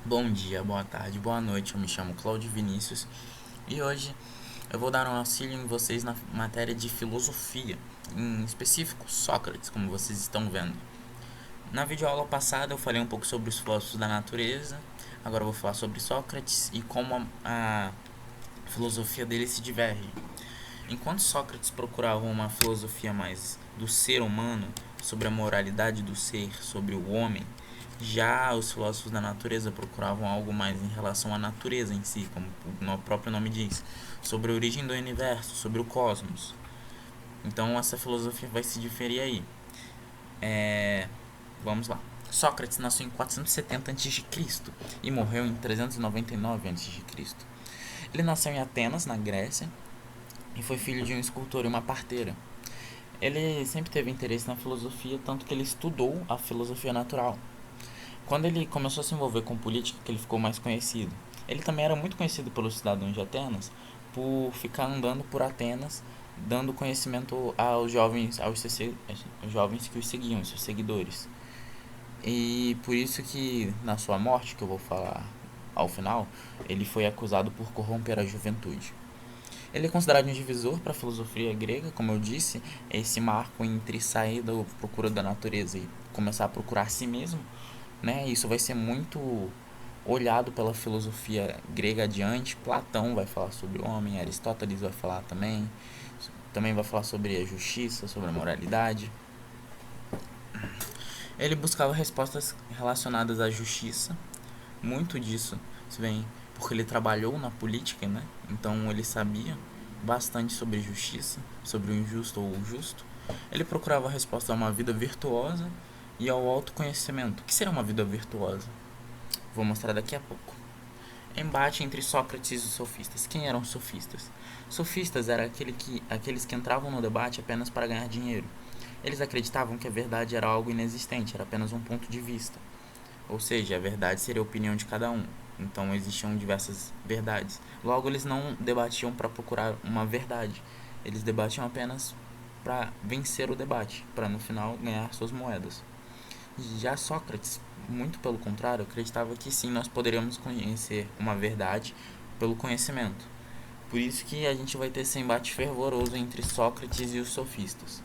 Bom dia, boa tarde, boa noite. Eu me chamo Cláudio Vinícius e hoje eu vou dar um auxílio em vocês na matéria de filosofia, em específico Sócrates, como vocês estão vendo. Na videoaula passada eu falei um pouco sobre os filósofos da natureza, agora eu vou falar sobre Sócrates e como a filosofia dele se diverge. Enquanto Sócrates procurava uma filosofia mais do ser humano, sobre a moralidade do ser, sobre o homem, já os filósofos da natureza procuravam algo mais em relação à natureza em si, como o próprio nome diz, sobre a origem do universo, sobre o cosmos. Então essa filosofia vai se diferir aí. Vamos lá. Sócrates nasceu em 470 a.C. e morreu em 399 a.C. Ele nasceu em Atenas, na Grécia, e foi filho de um escultor e uma parteira. Ele sempre teve interesse na filosofia, tanto que ele estudou a filosofia natural. Quando ele começou a se envolver com política, que ele ficou mais conhecido. Ele também era muito conhecido pelos cidadãos de Atenas por ficar andando por Atenas, dando conhecimento aos jovens, aos jovens que os seguiam, seus seguidores. E por isso que na sua morte, que eu vou falar ao final, ele foi acusado por corromper a juventude. Ele é considerado um divisor para a filosofia grega, como eu disse, esse marco entre sair da procura da natureza e começar a procurar a si mesmo, né? Isso vai ser muito olhado pela filosofia grega adiante. Platão vai falar sobre o homem, Aristóteles vai falar também vai falar sobre a justiça, sobre a moralidade. Ele buscava respostas relacionadas à justiça, muito disso se vem porque ele trabalhou na política, né? Então ele sabia bastante sobre justiça, sobre o injusto ou o justo. Ele procurava a resposta a uma vida virtuosa e ao autoconhecimento. O que seria uma vida virtuosa? Vou mostrar daqui a pouco. Embate entre Sócrates e os sofistas. Quem eram os sofistas? Sofistas eram aqueles que entravam no debate apenas para ganhar dinheiro. Eles acreditavam que a verdade era algo inexistente, era apenas um ponto de vista. Ou seja, a verdade seria a opinião de cada um. Então existiam diversas verdades. Logo, eles não debatiam para procurar uma verdade. Eles debatiam apenas para vencer o debate, para no final ganhar suas moedas. Já Sócrates, muito pelo contrário, acreditava que sim, nós poderíamos conhecer uma verdade pelo conhecimento. Por isso que a gente vai ter esse embate fervoroso entre Sócrates e os sofistas.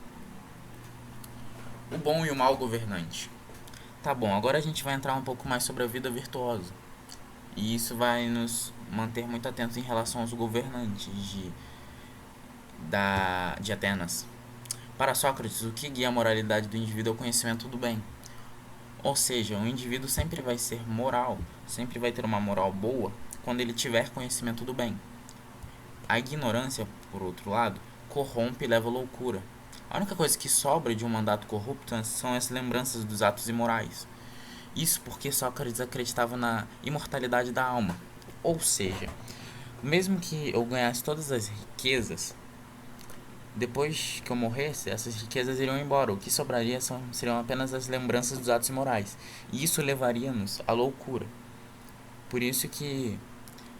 O bom e o mau governante. Tá bom, agora a gente vai entrar um pouco mais sobre a vida virtuosa. E isso vai nos manter muito atentos em relação aos governantes de Atenas. Para Sócrates, o que guia a moralidade do indivíduo é o conhecimento do bem. Ou seja, o indivíduo sempre vai ser moral, sempre vai ter uma moral boa quando ele tiver conhecimento do bem. A ignorância, por outro lado, corrompe e leva à loucura. A única coisa que sobra de um mandato corrupto são as lembranças dos atos imorais. Isso porque Sócrates acreditava na imortalidade da alma. Ou seja, mesmo que eu ganhasse todas as riquezas, depois que eu morresse, essas riquezas iriam embora. O que sobraria seriam apenas as lembranças dos atos imorais. E isso levaria-nos à loucura. Por isso que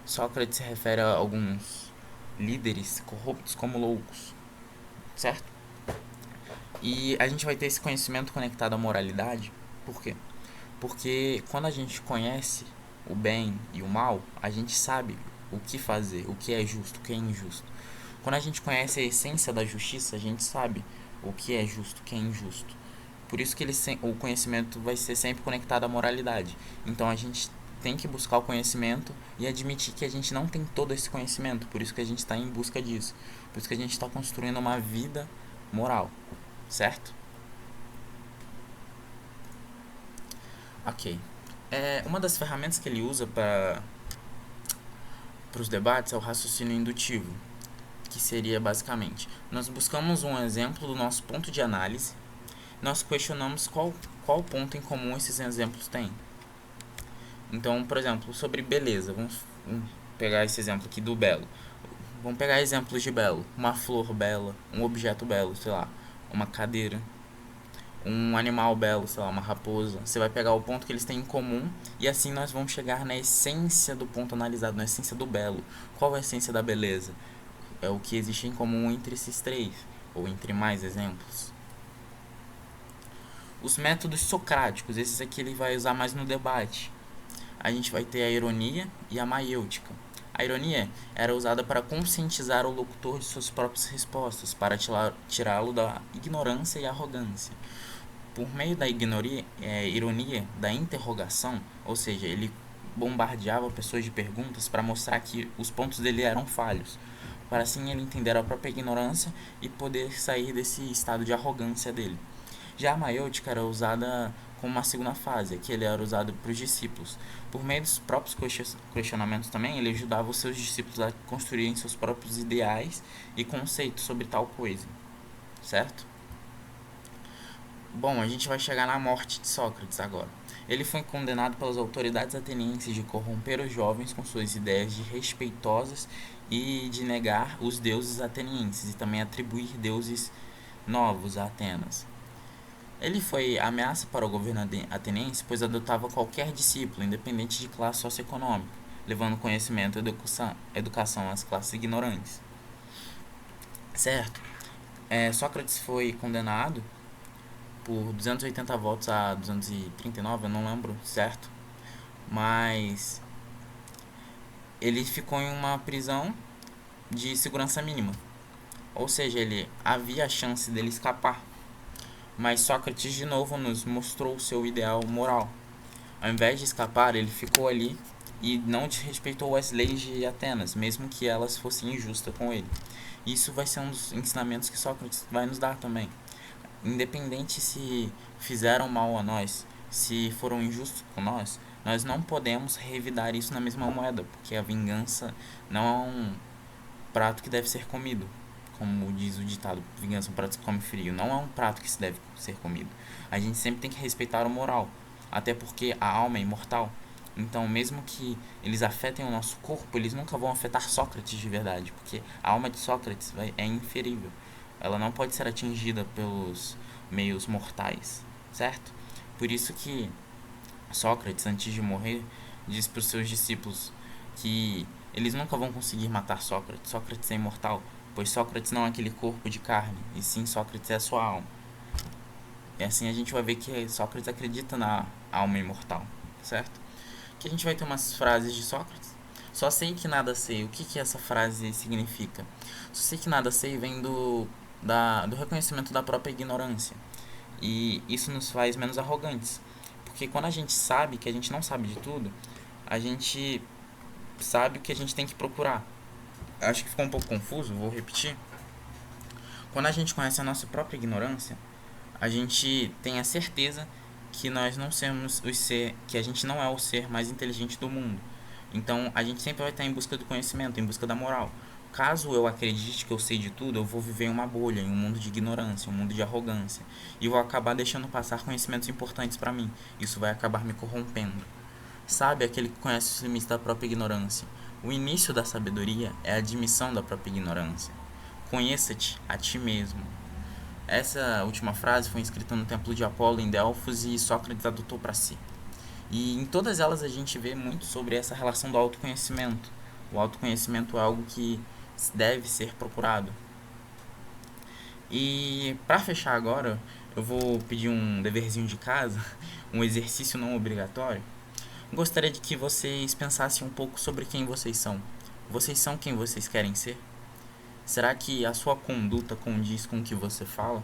Sócrates se refere a alguns líderes corruptos como loucos, certo? E a gente vai ter esse conhecimento conectado à moralidade. Por quê? Porque quando a gente conhece o bem e o mal, a gente sabe o que fazer, o que é justo, o que é injusto. Quando a gente conhece a essência da justiça, a gente sabe o que é justo, o que é injusto. Por isso que o conhecimento vai ser sempre conectado à moralidade. Então a gente tem que buscar o conhecimento e admitir que a gente não tem todo esse conhecimento. Por isso que a gente está em busca disso. Por isso que a gente está construindo uma vida moral, certo? Ok. Uma das ferramentas que ele usa para os debates é o raciocínio indutivo, que seria basicamente: nós buscamos um exemplo do nosso ponto de análise, nós questionamos qual ponto em comum esses exemplos têm. Então, por exemplo, sobre beleza, vamos pegar esse exemplo aqui do belo. Vamos pegar exemplos de belo: uma flor bela, um objeto belo, sei lá, uma cadeira, um animal belo, sei lá, uma raposa. Você vai pegar o ponto que eles têm em comum e assim nós vamos chegar na essência do ponto analisado, na essência do belo. Qual é a essência da beleza? É o que existe em comum entre esses três, ou entre mais exemplos. Os métodos socráticos, esses aqui ele vai usar mais no debate. a gente vai ter a ironia e a maiêutica. A ironia era usada para conscientizar o locutor de suas próprias respostas, para tirá-lo da ignorância e arrogância. Por meio da ironia, da interrogação, ou seja, ele bombardeava pessoas de perguntas para mostrar que os pontos dele eram falhos, para assim ele entender a própria ignorância e poder sair desse estado de arrogância dele. Já a maiêutica era usada como uma segunda fase, que ele era usado para os discípulos. Por meio dos próprios questionamentos também, ele ajudava os seus discípulos a construírem seus próprios ideais e conceitos sobre tal coisa, certo? Bom, a gente vai chegar na morte de Sócrates agora. Ele foi condenado pelas autoridades atenienses de corromper os jovens com suas ideias de respeitosas e de negar os deuses atenienses e também atribuir deuses novos a Atenas. Ele foi ameaça para o governo ateniense, pois adotava qualquer discípulo, independente de classe socioeconômica, levando conhecimento e educação às classes ignorantes. Certo? Sócrates foi condenado por 280 votos a 239, eu não lembro certo, mas ele ficou em uma prisão de segurança mínima, ou seja, ele havia a chance dele escapar, mas Sócrates de novo nos mostrou o seu ideal moral. Ao invés de escapar, ele ficou ali e não desrespeitou as leis de Atenas, mesmo que elas fossem injustas com ele. Isso vai ser um dos ensinamentos que Sócrates vai nos dar também. Independente se fizeram mal a nós, se foram injustos com nós não podemos revidar isso na mesma moeda, porque a vingança não é um prato que deve ser comido. Como diz o ditado, vingança é um prato que se come frio. Não é um prato que se deve ser comido. A gente sempre tem que respeitar o moral, até porque a alma é imortal. Então, mesmo que eles afetem o nosso corpo, eles nunca vão afetar Sócrates de verdade, porque a alma de Sócrates é inferível. Ela não pode ser atingida pelos meios mortais, certo? Por isso que Sócrates, antes de morrer, diz para os seus discípulos que eles nunca vão conseguir matar Sócrates. Sócrates é imortal, pois Sócrates não é aquele corpo de carne, e sim Sócrates é a sua alma. E assim a gente vai ver que Sócrates acredita na alma imortal, certo? Que a gente vai ter umas frases de Sócrates. Só sei que nada sei. O que essa frase significa? Só sei que nada sei vem do reconhecimento da própria ignorância. E isso nos faz menos arrogantes. Porque quando a gente sabe que a gente não sabe de tudo, a gente sabe o que a gente tem que procurar. Acho que ficou um pouco confuso, vou repetir. Quando a gente conhece a nossa própria ignorância, a gente tem a certeza que nós não somos o ser, que a gente não é o ser mais inteligente do mundo. Então a gente sempre vai estar em busca do conhecimento, em busca da moral. Caso eu acredite que eu sei de tudo, eu vou viver em uma bolha, em um mundo de ignorância, um mundo de arrogância. E vou acabar deixando passar conhecimentos importantes para mim. Isso vai acabar me corrompendo. Sabe aquele que conhece os limites da própria ignorância? O início da sabedoria é a admissão da própria ignorância. Conheça-te a ti mesmo. Essa última frase foi escrita no templo de Apolo em Delfos e Sócrates adotou para si. E em todas elas a gente vê muito sobre essa relação do autoconhecimento. O autoconhecimento é algo que deve ser procurado. E para fechar agora, eu vou pedir um deverzinho de casa, um exercício não obrigatório. Gostaria de que vocês pensassem um pouco sobre quem vocês são. Vocês são quem vocês querem ser? Será que a sua conduta condiz com o que você fala?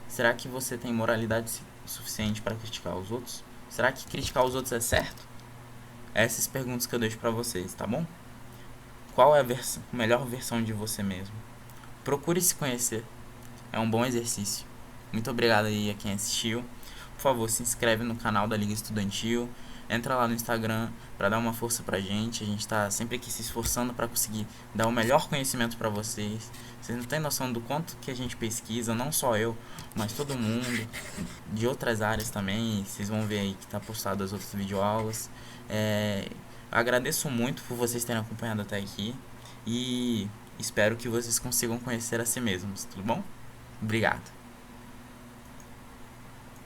Será que você tem moralidade suficiente para criticar os outros? Será que criticar os outros é certo? Essas perguntas que eu deixo para vocês, tá bom? Qual é a melhor versão de você mesmo? Procure se conhecer. É um bom exercício. Muito obrigado aí a quem assistiu. Por favor, se inscreve no canal da Liga Estudantil. Entra lá no Instagram para dar uma força pra gente. A gente tá sempre aqui se esforçando para conseguir dar o melhor conhecimento para vocês. Vocês não têm noção do quanto que a gente pesquisa, não só eu, mas todo mundo, de outras áreas também. Vocês vão ver aí que tá postado as outras videoaulas. Agradeço muito por vocês terem acompanhado até aqui e espero que vocês consigam conhecer a si mesmos, tudo bom? Obrigado.